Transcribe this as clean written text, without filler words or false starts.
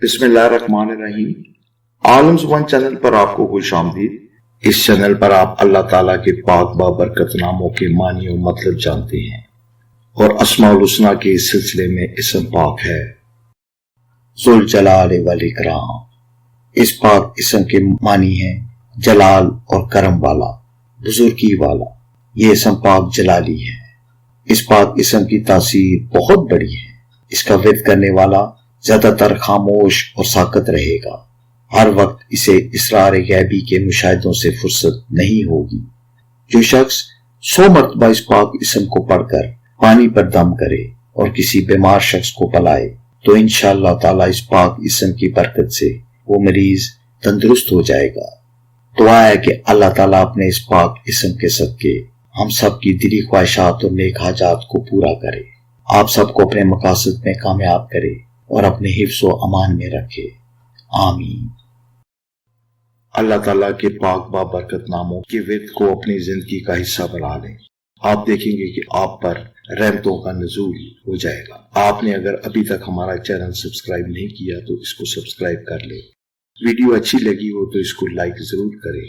بسم اللہ الرحمن الرحیم۔ عالم زبان چینل پر آپ کو خوش آمدید۔ اس چینل پر آپ اللہ تعالیٰ کے پاک بابرکت ناموں کے معنی و مطلب جانتے ہیں، اور اسماء الحسنی کے اس سلسلے میں اسم پاک ہے ذوالجلال والاکرام۔ اس پاک اسم کے معنی ہیں جلال اور کرم والا، بزرگی والا۔ یہ اسم پاک جلالی ہے۔ اس پاک اسم کی تاثیر بہت بڑی ہے۔ اس کا ورد کرنے والا زیادہ تر خاموش اور ساکت رہے گا۔ ہر وقت اسے اسرار غیبی کے مشاہدوں سے فرصت نہیں ہوگی۔ جو شخص 100 مرتبہ اس پاک اسم کو پڑھ کر پانی پر دم کرے اور کسی بیمار شخص کو پلائے تو انشاءاللہ تعالیٰ اس پاک اسم کی برکت سے وہ مریض تندرست ہو جائے گا۔ دعا ہے کہ اللہ تعالیٰ اپنے اس پاک اسم کے صدقے ہم سب کی دلی خواہشات اور نیک حاجات کو پورا کرے، آپ سب کو اپنے مقاصد میں کامیاب کرے اور اپنے حفظ و امان میں رکھے، آمین۔ اللہ تعالیٰ کے پاک بابرکت ناموں کے ورد کو اپنی زندگی کا حصہ بنا لیں۔ آپ دیکھیں گے کہ آپ پر رحمتوں کا نزول ہو جائے گا۔ آپ نے اگر ابھی تک ہمارا چینل سبسکرائب نہیں کیا تو اس کو سبسکرائب کر لیں۔ ویڈیو اچھی لگی ہو تو اس کو لائک ضرور کریں۔